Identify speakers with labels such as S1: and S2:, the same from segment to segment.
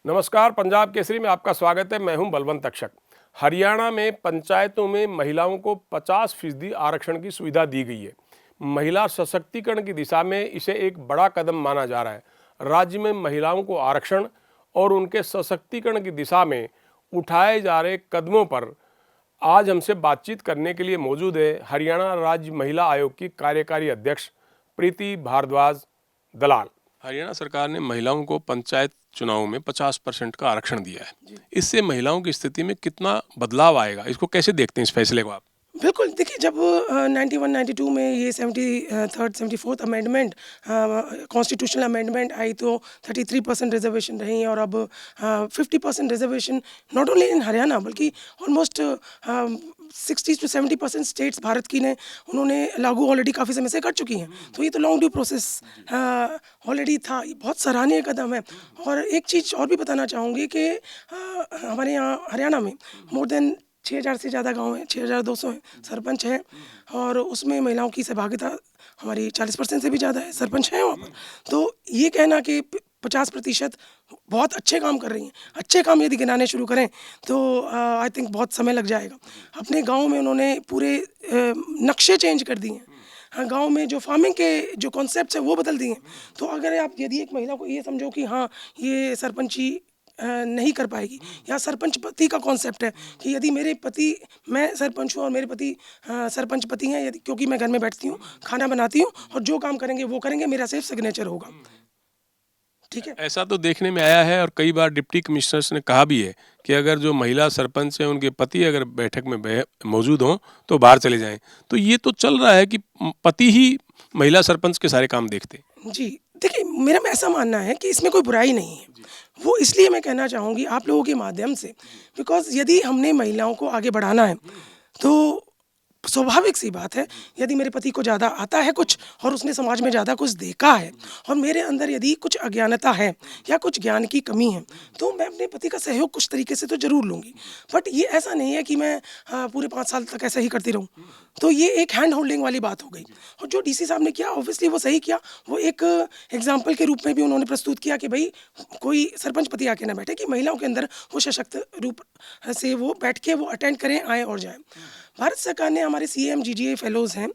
S1: नमस्कार, पंजाब केसरी में आपका स्वागत है। मैं हूं बलवंत अक्षक। हरियाणा में पंचायतों में महिलाओं को 50% आरक्षण की सुविधा दी गई है। महिला सशक्तिकरण की दिशा में इसे एक बड़ा कदम माना जा रहा है। राज्य में महिलाओं को आरक्षण और उनके सशक्तिकरण की दिशा में उठाए जा रहे कदमों पर आज हमसे बातचीत करने के लिए मौजूद है हरियाणा राज्य महिला आयोग की कार्यकारी अध्यक्ष प्रीति भारद्वाज दलाल। हरियाणा सरकार ने महिलाओं को पंचायत चुनाव में 50% का आरक्षण दिया है। इससे महिलाओं की स्थिति में कितना बदलाव आएगा, इसको कैसे देखते हैं इस फैसले को आप?
S2: बिल्कुल, देखिए जब 91-92 में ये 73rd 74th amendment constitutional amendment आई तो 33% रिजर्वेशन रही और अब 50% reservation not only in Haryana बल्कि ऑलमोस्ट 60 to 70% स्टेट्स भारत की ने उन्होंने लागू ऑलरेडी काफ़ी समय से कर चुकी हैं। तो ये तो लॉन्ग ड्यू प्रोसेस ऑलरेडी था, ये बहुत सराहनीय कदम है। और एक चीज़ और भी बताना चाहूँगी कि हमारे यहाँ हरियाणा में मोर देन 6000 से ज़्यादा गांव हैं, 6200 हैं, सरपंच हैं और उसमें महिलाओं की सहभागिता हमारी 40% से भी ज़्यादा है, सरपंच हैं वहाँ पर। तो ये कहना कि 50% बहुत अच्छे काम कर रही हैं, अच्छे काम यदि गिनाने शुरू करें तो आई थिंक बहुत समय लग जाएगा। अपने गांव में उन्होंने पूरे नक्शे चेंज कर दिए हैं। हाँ, गांव में जो फार्मिंग के जो कॉन्सेप्ट्स हैं वो बदल दिए हैं। तो अगर आप यदि एक महिला को ये समझो कि हाँ ये सरपंची नहीं कर पाएगी या सरपंच पति का कॉन्सेप्ट है कि यदि मेरे पति, मैं सरपंच हूँ और मेरे पति सरपंच पति हैं, यदि क्योंकि मैं घर में बैठती हूँ, खाना बनाती हूँ और जो काम करेंगे वो करेंगे, मेरा सिर्फ सिग्नेचर होगा। ठीक है,
S1: ऐसा तो देखने में आया है और कई बार डिप्टी कमिश्नर्स ने कहा भी है कि अगर जो महिला सरपंच हैं उनके पति अगर बैठक में मौजूद हों तो बाहर चले जाएं। तो ये तो चल रहा है कि पति ही महिला सरपंच के सारे काम देखते हैं।
S2: जी देखिए, मेरा ऐसा मानना है कि इसमें कोई बुराई नहीं है। वो इसलिए मैं कहना चाहूँगी आप लोगों के माध्यम से, बिकॉज यदि हमने महिलाओं को आगे बढ़ाना है तो स्वाभाविक सी बात है, यदि मेरे पति को ज़्यादा आता है कुछ और उसने समाज में ज़्यादा कुछ देखा है और मेरे अंदर यदि कुछ अज्ञानता है या कुछ ज्ञान की कमी है तो मैं अपने पति का सहयोग कुछ तरीके से तो ज़रूर लूँगी। बट ये ऐसा नहीं है कि मैं पूरे 5 साल तक ऐसा ही करती रहूँ। तो ये एक हैंड होल्डिंग वाली बात हो गई। और जो डीसी साहब ने किया ऑब्वियसली वो सही किया। वो एक एग्जाम्पल के रूप में भी उन्होंने प्रस्तुत किया कि भाई कोई सरपंच पति आके ना बैठे, कि महिलाओं के अंदर वो सशक्त रूप से वो बैठ के वो अटेंड करें, आए और जाएं। भारत सरकार ने हमारे CMGGA फेलोज़ हैं,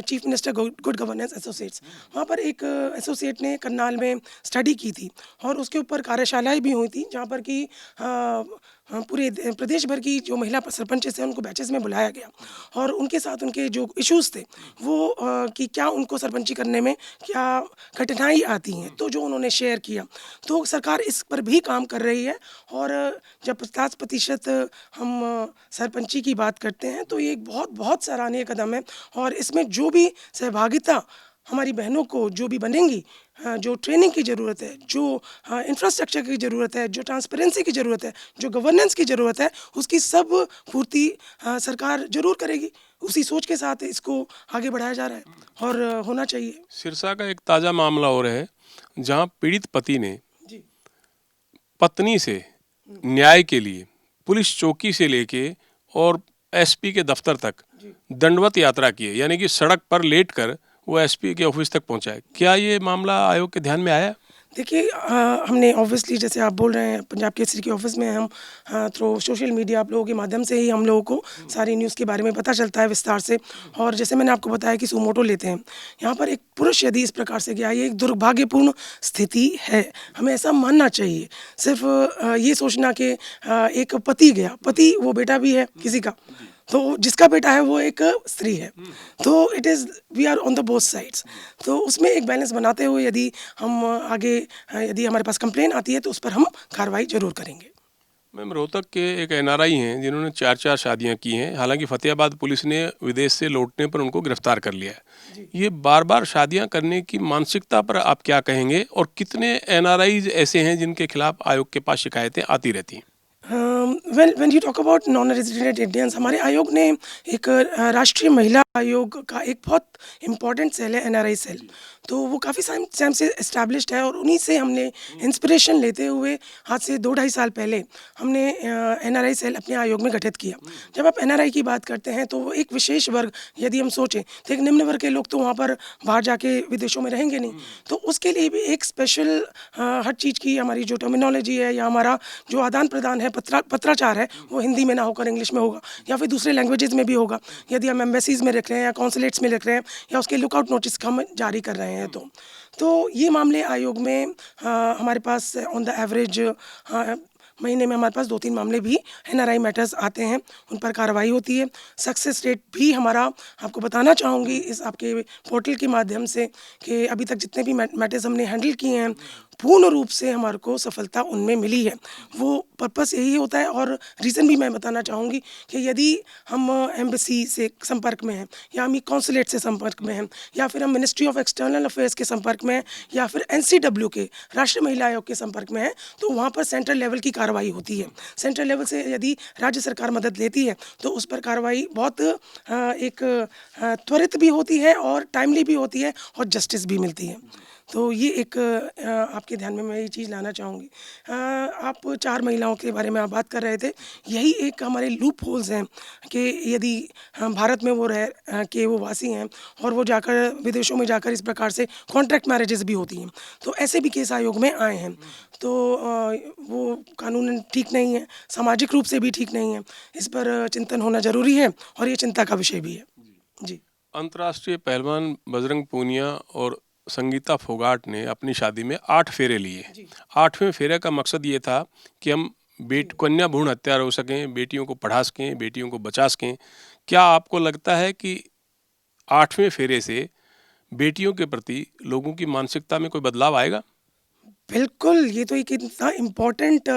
S2: chief minister good governance associates, वहाँ पर एक एसोसिएट ने करनाल में स्टडी की थी और उसके ऊपर कार्यशालाएं भी हुई थी जहाँ पर कि पूरे प्रदेश भर की जो महिला सरपंचेस हैं उनको बैचेस में बुलाया गया और उनके साथ उनके जो इश्यूज़ थे वो कि क्या उनको सरपंची करने में क्या कठिनाई आती हैं, तो जो उन्होंने शेयर किया। तो सरकार इस पर भी काम कर रही है और जब 50% हम सरपंची की बात करते हैं तो ये एक बहुत बहुत सराहनीय कदम है। और इसमें जो भी सहभागिता हमारी बहनों को जो भी बनेंगी, जो ट्रेनिंग की ज़रूरत है, जो इंफ्रास्ट्रक्चर की ज़रूरत है, जो ट्रांसपेरेंसी की ज़रूरत है, जो गवर्नेंस की ज़रूरत है, उसकी सब पूर्ति सरकार ज़रूर करेगी। उसी सोच के साथ इसको आगे बढ़ाया जा रहा है और होना चाहिए।
S1: सिरसा का एक ताज़ा मामला हो रहा है जहाँ पीड़ित पति ने
S2: जी
S1: पत्नी से न्याय के लिए पुलिस चौकी से लेके और SP के दफ्तर तक दंडवत यात्रा की है, यानी कि सड़क पर लेटकर वो SP के ऑफिस तक पहुंचा है। क्या ये मामला आयोग के ध्यान में आया?
S2: देखिए, हमने ऑब्वियसली जैसे आप बोल रहे हैं पंजाब केसरी के ऑफिस में हम थ्रू सोशल मीडिया आप लोगों के माध्यम से ही हम लोगों को सारी न्यूज़ के बारे में पता चलता है विस्तार से। और जैसे मैंने आपको बताया कि सुमोटो लेते हैं, यहाँ पर एक पुरुष यदि इस प्रकार से गया, ये एक दुर्भाग्यपूर्ण स्थिति है, हमें ऐसा मानना चाहिए। सिर्फ ये सोचना कि एक पति गया, पति वो बेटा भी है किसी का, तो जिसका बेटा है वो एक स्त्री है, तो it is we are on the both sides. तो उसमें एक बैलेंस बनाते हुए यदि हम आगे यदि हमारे पास कंप्लेन आती है तो उस पर हम कार्रवाई जरूर करेंगे।
S1: मैम, रोहतक के एक NRI हैं जिन्होंने 4 शादियां की हैं। हालांकि फतेहाबाद पुलिस ने विदेश से लौटने पर उनको गिरफ्तार कर लिया है। ये बार बार शादियां करने की मानसिकता पर आप क्या कहेंगे और कितने NRI ऐसे हैं जिनके खिलाफ आयोग के पास शिकायतें आती रहती हैं?
S2: When you talk about non resident Indians, हमारे आयोग ने एक राष्ट्रीय महिला आयोग का एक बहुत इम्पॉर्टेंट सेल है NRI सेल। तो वो काफ़ी टाइम से इस्टेब्लिश्ड है और उन्हीं से हमने इंस्पिरेशन लेते हुए आज से 2-2.5 साल पहले हमने NRI सेल अपने आयोग में गठित किया। जब आप NRI की बात करते हैं तो वो एक विशेष वर्ग, यदि हम सोचें तो एक निम्न वर्ग के लोग तो वहाँ पर बाहर जाके विदेशों में रहेंगे नहीं, तो उसके लिए भी एक स्पेशल हर चीज़ की हमारी जो टर्मिनोलॉजी है या हमारा जो आदान प्रदान है, पत्राचार है, वो हिंदी में ना होकर इंग्लिश में होगा या फिर दूसरे लैंग्वेजेस में भी होगा। यदि हम एम्बेसीज में लिख रहे हैं या कॉन्सुलेट्स में लिख रहे हैं या उसके लुकआउट नोटिस हम जारी कर रहे हैं, तो ये मामले आयोग में हमारे पास ऑन द एवरेज महीने में हमारे पास 2-3 मामले भी NRI मैटर्स आते हैं, उन पर कार्रवाई होती है। सक्सेस रेट भी हमारा आपको बताना चाहूँगी इस आपके पोर्टल के माध्यम से कि अभी तक जितने भी मैटर्स हमने हैंडल किए हैं पूर्ण रूप से हमारे को सफलता उनमें मिली है। वो पर्पस यही होता है और रीज़न भी मैं बताना चाहूँगी कि यदि हम एम्बेसी से संपर्क में हैं या हम कॉन्सुलेट से संपर्क में हैं या फिर हम मिनिस्ट्री ऑफ एक्सटर्नल अफेयर्स के संपर्क में हैं या फिर NCW के राष्ट्रीय महिला आयोग के संपर्क में हैं, तो वहाँ पर सेंट्रल लेवल की कार्रवाई होती है। सेंट्रल लेवल से यदि राज्य सरकार मदद लेती है तो उस पर कार्रवाई बहुत एक त्वरित भी होती है और टाइमली भी होती है और जस्टिस भी मिलती है। तो ये एक आपके ध्यान में मैं ये चीज़ लाना चाहूँगी। आप 4 महिलाओं के बारे में आप बात कर रहे थे, यही एक हमारे लूप होल्स हैं कि यदि भारत में वो रह के वो वासी हैं और वो जाकर विदेशों में जाकर इस प्रकार से कॉन्ट्रैक्ट मैरिजेस भी होती हैं, तो ऐसे भी केस आयोग में आए हैं। तो वो कानूनन ठीक नहीं है, सामाजिक रूप से भी ठीक नहीं है, इस पर चिंतन होना ज़रूरी है और ये चिंता का विषय भी है। जी।
S1: अंतर्राष्ट्रीय पहलवान बजरंग पूनिया और संगीता फोगाट ने अपनी शादी में 8 फेरे लिए। 8वें फेरे का मकसद ये था कि हम कन्या भ्रूण हत्या रोक सकें, बेटियों को पढ़ा सकें, बेटियों को बचा सकें। क्या आपको लगता है कि 8वें फेरे से बेटियों के प्रति लोगों की मानसिकता में कोई बदलाव आएगा?
S2: बिल्कुल, ये तो एक इतना इम्पोर्टेंट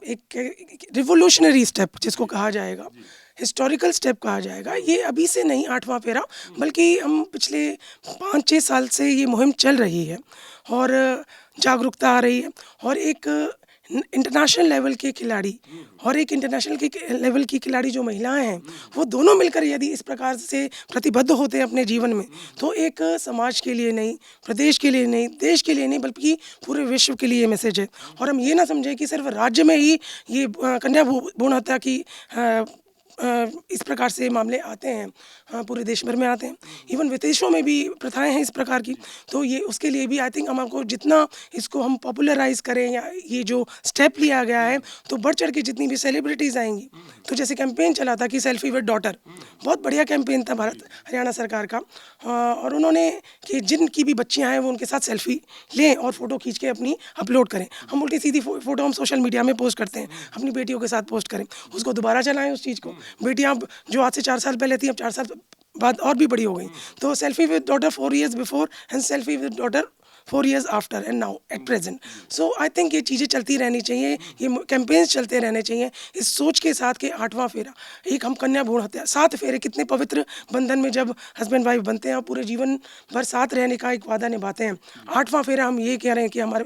S2: एक रिवोल्यूशनरी स्टेप जिसको कहा जाएगा, हिस्टोरिकल स्टेप कहा जाएगा। ये अभी से नहीं 8वां फेरा, बल्कि हम पिछले 5-6 साल से ये मुहिम चल रही है और जागरूकता आ रही है और एक इंटरनेशनल लेवल के खिलाड़ी और एक इंटरनेशनल के लेवल की खिलाड़ी जो महिलाएं हैं, वो दोनों मिलकर यदि इस प्रकार से प्रतिबद्ध होते हैं अपने जीवन में, तो एक समाज के लिए नहीं, प्रदेश के लिए नहीं, देश के लिए नहीं, बल्कि पूरे विश्व के लिए ये मैसेज है। और हम ये ना समझें कि सिर्फ राज्य में ही ये कन्या भ्रूण हत्या की इस प्रकार से मामले आते हैं, पूरे देश भर में आते हैं, इवन विदेशों में भी प्रथाएं हैं इस प्रकार की। तो ये उसके लिए भी आई थिंक हमको जितना इसको हम पॉपुलराइज करें या ये जो स्टेप लिया गया है, तो बढ़ चढ़ के जितनी भी सेलिब्रिटीज़ आएंगी, तो जैसे कैंपेन चला था कि सेल्फी विद डॉटर, बहुत बढ़िया कैंपेन था भारत हरियाणा सरकार का, और उन्होंने कि जिनकी भी बच्चियाँ हैं वो उनके साथ सेल्फी लें और फ़ोटो खींच के अपनी अपलोड करें। हम उल्टी सीधी फ़ोटो हम सोशल मीडिया में पोस्ट करते हैं, अपनी बेटियों के साथ पोस्ट करें, उसको दोबारा चलाएं उस चीज़ को। बेटियां जो आज से 4 साल पहले थी, अब 4 साल बाद और भी बड़ी हो गई। तो selfie with daughter 4 years before and selfie with daughter 4 years after and now at present. So I think ये चीज़ें चलती रहनी चाहिए, ये कैंपेन्स चलते रहने चाहिए, इस सोच के साथ कि 8वां फेरा, एक हम कन्या भ्रूण हत्या, 7 फेरे कितने पवित्र बंधन में जब हस्बैंड वाइफ बनते हैं और पूरे जीवन भर साथ रहने का एक वादा निभाते हैं। 8वां फेरा हम ये कह रहे हैं कि हमारे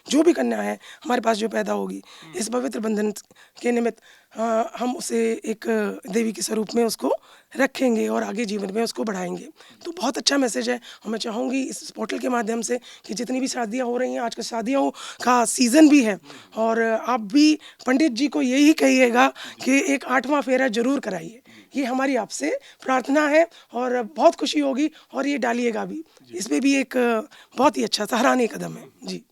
S2: जो भी कन्या है हमारे पास जो पैदा होगी, इस पवित्र बंधन के निमित्त हम उसे एक देवी के स्वरूप में उसको रखेंगे और आगे जीवन में उसको बढ़ाएंगे। तो बहुत अच्छा मैसेज है और मैं चाहूँगी इस पोर्टल के माध्यम से कि जितनी भी शादियाँ हो रही हैं, आजकल शादियों का सीज़न भी है, और आप भी पंडित जी को यही कहिएगा कि एक 8वां फेरा जरूर कराइए। ये हमारी आपसे प्रार्थना है और बहुत खुशी होगी, और ये डालिएगा भी, इसमें भी एक बहुत ही अच्छा सराहनीय कदम है। जी।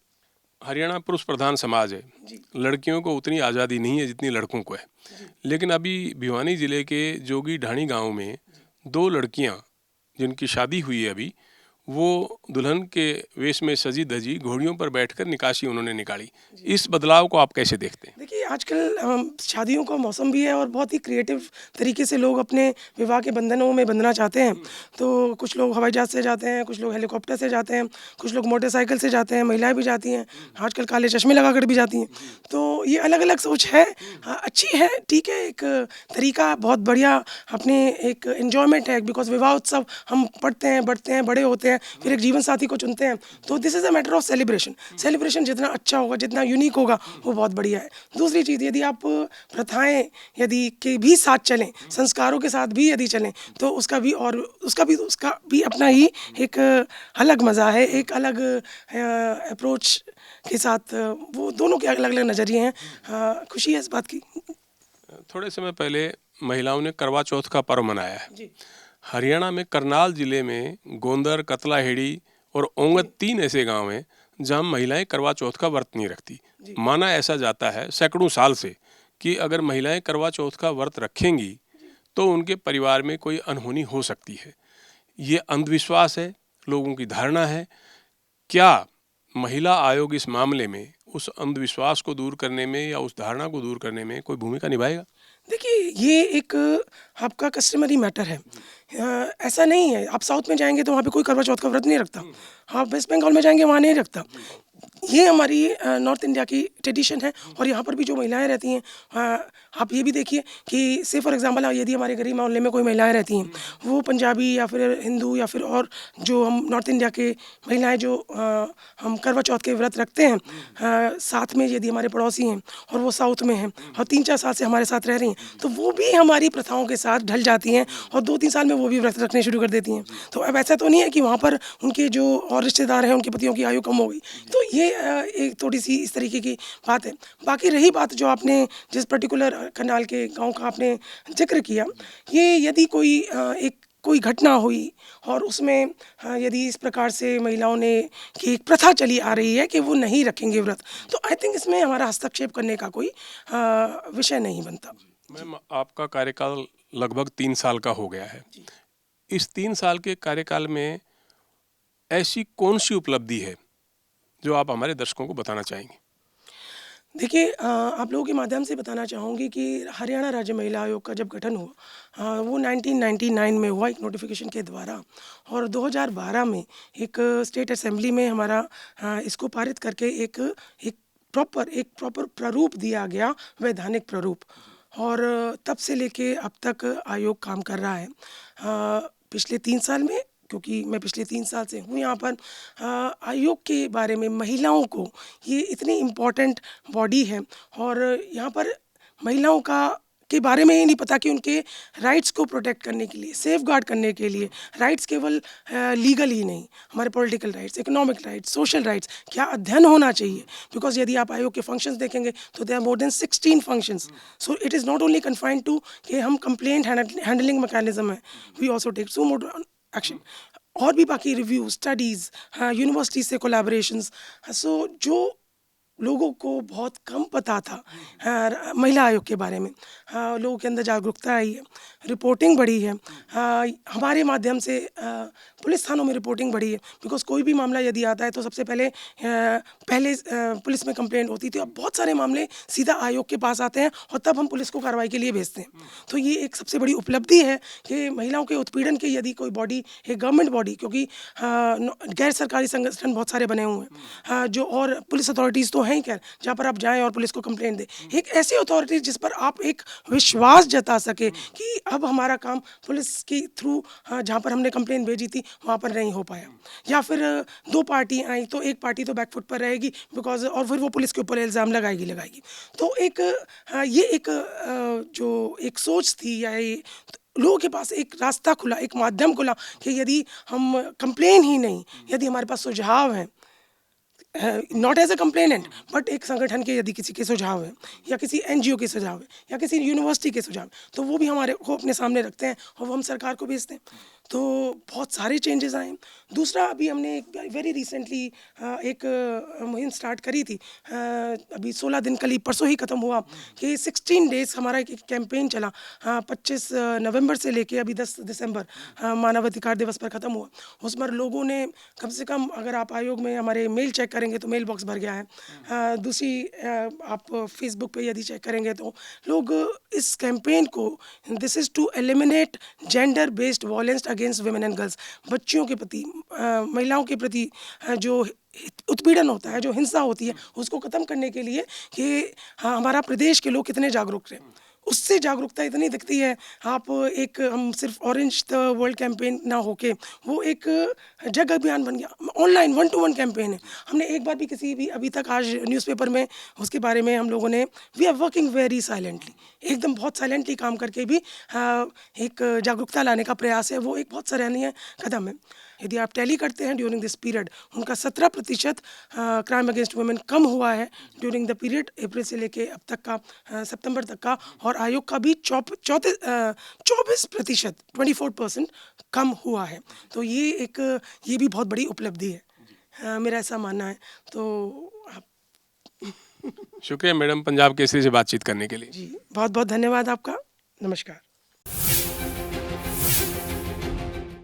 S1: हरियाणा पुरुष प्रधान समाज है, लड़कियों को उतनी आज़ादी नहीं है जितनी लड़कों को है। लेकिन अभी भिवानी ज़िले के जोगी ढाणी गांव में 2 लड़कियां जिनकी शादी हुई है अभी, वो दुल्हन के वेश में सजी धजी घोड़ियों पर बैठकर निकासी उन्होंने निकाली। इस बदलाव को आप कैसे देखते हैं?
S2: देखिए, आजकल शादियों का मौसम भी है और बहुत ही क्रिएटिव तरीके से लोग अपने विवाह के बंधनों में बंधना चाहते हैं। तो कुछ लोग हवाई जहाज़ से जाते हैं, कुछ लोग हेलीकॉप्टर से जाते हैं, कुछ लोग मोटरसाइकिल से जाते हैं, महिलाएं भी जाती हैं, आजकल काले चश्मे लगाकर भी जाती हैं। तो ये अलग अलग सोच है, अच्छी है, ठीक है, एक तरीका बहुत बढ़िया, अपने एक एन्जॉयमेंट है, बिकॉज विवाह उत्सव हम पढ़ते हैं, बढ़ते हैं, बड़े होते हैं, फिर एक जीवन साथी को चुनते हैं। तो this is a matter of celebration. Celebration जितना अच्छा होगा, जितना यूनिक होगा, वो बहुत बढ़िया है। दूसरी दूसरी चीज़, यदि आप प्रथाएं यदि के भी साथ चलें, संस्कारों के साथ भी यदि चलें, तो उसका भी अपना ही एक अलग मज़ा है, एक अलग अप्रोच के साथ। वो दोनों के अलग अलग नज़रिए हैं। खुशी है इस बात की।
S1: थोड़े समय पहले महिलाओं ने करवा चौथ का पर्व मनाया है।
S2: जी
S1: हरियाणा में करनाल जिले में गोंदर, कतलाहेड़ी और ओंगत 3 ऐसे गांव हैं जहां महिलाएं करवा चौथ का व्रत नहीं रखती। माना ऐसा जाता है सैकड़ों साल से कि अगर महिलाएं करवा चौथ का व्रत रखेंगी तो उनके परिवार में कोई अनहोनी हो सकती है। ये अंधविश्वास है, लोगों की धारणा है। क्या महिला आयोग इस मामले में उस अंधविश्वास को दूर करने में या उस धारणा को दूर करने में कोई भूमिका निभाएगा?
S2: देखिए, ये एक आपका कस्टमरी मैटर है। ऐसा नहीं है, आप साउथ में जाएंगे तो वहाँ पे कोई करवा चौथ का व्रत नहीं रखता। आप वेस्ट बंगाल में जाएंगे वहाँ नहीं रखता। ये हमारी नॉर्थ इंडिया की ट्रेडिशन है। और यहाँ पर भी जो महिलाएं रहती हैं, आप ये भी देखिए कि से फॉर एग्जांपल यदि हमारे गरीब मोहल्ले में कोई महिलाएं रहती हैं, वो पंजाबी या फिर हिंदू या फिर और जो हम नॉर्थ इंडिया के महिलाएं जो हम करवा चौथ के व्रत रखते हैं, साथ में यदि हमारे पड़ोसी हैं और वो साउथ में हैं और 3-4 साल से हमारे साथ रह रही हैं, तो वो भी हमारी प्रथाओं के साथ ढल जाती हैं और 2-3 साल में वो भी व्रत रखने शुरू कर देती हैं। तो अब ऐसा तो नहीं है कि वहाँ पर उनके जो और रिश्तेदार हैं उनके पतियों की आयु कम हो गई। तो ये एक थोड़ी सी इस तरीके की बात है। बाकी रही बात जो आपने जिस पर्टिकुलर करनाल के गांव का आपने जिक्र किया, ये यदि कोई घटना हुई और उसमें यदि इस प्रकार से महिलाओं ने कि एक प्रथा चली आ रही है कि वो नहीं रखेंगे व्रत, तो आई थिंक इसमें हमारा हस्तक्षेप करने का कोई विषय नहीं बनता।
S1: मैम, आपका कार्यकाल लगभग 3 साल का हो गया है। इस 3 साल के कार्यकाल में ऐसी कौन सी उपलब्धि है जो आप हमारे दर्शकों को बताना चाहेंगे?
S2: देखिए, आप लोगों के माध्यम से बताना चाहूँगी कि हरियाणा राज्य महिला आयोग का जब गठन हुआ, वो 1999 में हुआ एक नोटिफिकेशन के द्वारा। और 2012 में एक स्टेट असेंबली में हमारा इसको पारित करके एक प्रॉपर प्रारूप दिया गया, वैधानिक प्रारूप। और तब से लेके अब तक आयोग काम कर रहा है। पिछले 3 साल में, क्योंकि मैं पिछले 3 साल से हूँ यहाँ पर, आयोग के बारे में महिलाओं को, ये इतनी इम्पोर्टेंट बॉडी है और यहाँ पर महिलाओं के बारे में ये नहीं पता कि उनके राइट्स को प्रोटेक्ट करने के लिए, सेफ गार्ड करने के लिए, राइट्स केवल लीगल ही नहीं, हमारे political rights, economic rights, social rights, क्या अध्ययन होना चाहिए। बिकॉज यदि आप आयोग के फंक्शंस देखेंगे तो they are more than 16 functions. So it is not only confined to कि हम कंप्लेंट हैंडलिंग मैकेनिज्म है, we also take so more action. और भी बाकी रिव्यू, स्टडीज़, यूनिवर्सिटी से कोलैबोरेशंस। सो जो लोगों को बहुत कम पता था महिला आयोग के बारे में, लोगों के अंदर जागरूकता आई है, रिपोर्टिंग बढ़ी है। हमारे माध्यम से पुलिस थानों में रिपोर्टिंग बढ़ी है। बिकॉज कोई भी मामला यदि आता है तो सबसे पहले पुलिस में कंप्लेंट होती थी। अब बहुत सारे मामले सीधा आयोग के पास आते हैं और तब हम पुलिस को कार्रवाई के लिए भेजते हैं। तो ये एक सबसे बड़ी उपलब्धि है कि महिलाओं के उत्पीड़न के यदि कोई बॉडी, एक गवर्नमेंट बॉडी, क्योंकि गैर सरकारी संगठन बहुत सारे बने हुए हैं, जो और पुलिस अथॉरिटीज़ तो हैं ही खैर, जहाँ पर आप जाएं और पुलिस को कंप्लेंट दें, एक ऐसी अथॉरिटी जिस पर आप एक विश्वास जता सके कि अब हमारा काम पुलिस के थ्रू, जहाँ पर हमने कंप्लेंट भेजी थी वहाँ पर नहीं हो पाया, या फिर 2 पार्टी आई तो एक पार्टी तो बैकफुट पर रहेगी बिकॉज, और फिर वो पुलिस के ऊपर इल्ज़ाम लगाएगी। तो ये एक जो एक सोच थी, या लोगों के पास एक रास्ता खुला, एक माध्यम खुला कि यदि हम कंप्लेन ही नहीं, यदि हमारे पास सुझाव हैं, not as a complainant but एक संगठन के यदि किसी के सुझाव है, या किसी NGO के सुझाव है, या किसी यूनिवर्सिटी के सुझाव, तो वो भी हमारे को अपने सामने रखते हैं और वो हम सरकार को भेजते हैं। तो बहुत सारे चेंजेस आए हैं। दूसरा, अभी हमने वेरी रिसेंटली एक मुहिम स्टार्ट करी थी, अभी 16 दिन कल ही परसों ही ख़त्म हुआ, कि 16 डेज हमारा एक कैंपेन चला, 25 नवंबर से लेके अभी 10 दिसंबर मानवाधिकार दिवस पर ख़त्म हुआ। उस पर लोगों ने कम से कम, अगर आप आयोग में हमारे मेल चेक करेंगे तो मेल बॉक्स भर गया है। दूसरी, आप फेसबुक पे यदि चेक करेंगे तो लोग इस कैंपेन को, this is to eliminate gender based violence against women and girls, बच्चियों के प्रति, महिलाओं के प्रति जो उत्पीड़न होता है, जो हिंसा होती है, उसको ख़त्म करने के लिए कि हमारा प्रदेश के लोग कितने जागरूक हैं, उससे जागरूकता इतनी दिखती है। आप एक हम सिर्फ ऑरेंज द वर्ल्ड कैंपेन ना होके वो एक जग अभियान बन गया, ऑनलाइन 1-to-1 कैंपेन है। हमने एक बार भी किसी भी अभी तक आज न्यूज़पेपर में उसके बारे में हम लोगों ने we are working very silently, एकदम बहुत साइलेंटली काम करके भी एक जागरूकता लाने का प्रयास है, वो एक बहुत सराहनीय कदम है। यदि आप टैली करते हैं ड्यूरिंग दिस पीरियड, उनका 17% क्राइम अगेंस्ट वुमेन कम हुआ है ड्यूरिंग द पीरियड अप्रैल से लेके अब तक का सितंबर तक का, और आयोग का भी 24% 24% कम हुआ है। तो ये भी बहुत बड़ी उपलब्धि है, मेरा ऐसा मानना है। तो आप
S1: शुक्रिया मैडम पंजाब केसरी से बातचीत करने के लिए।
S2: जी बहुत बहुत धन्यवाद आपका। नमस्कार।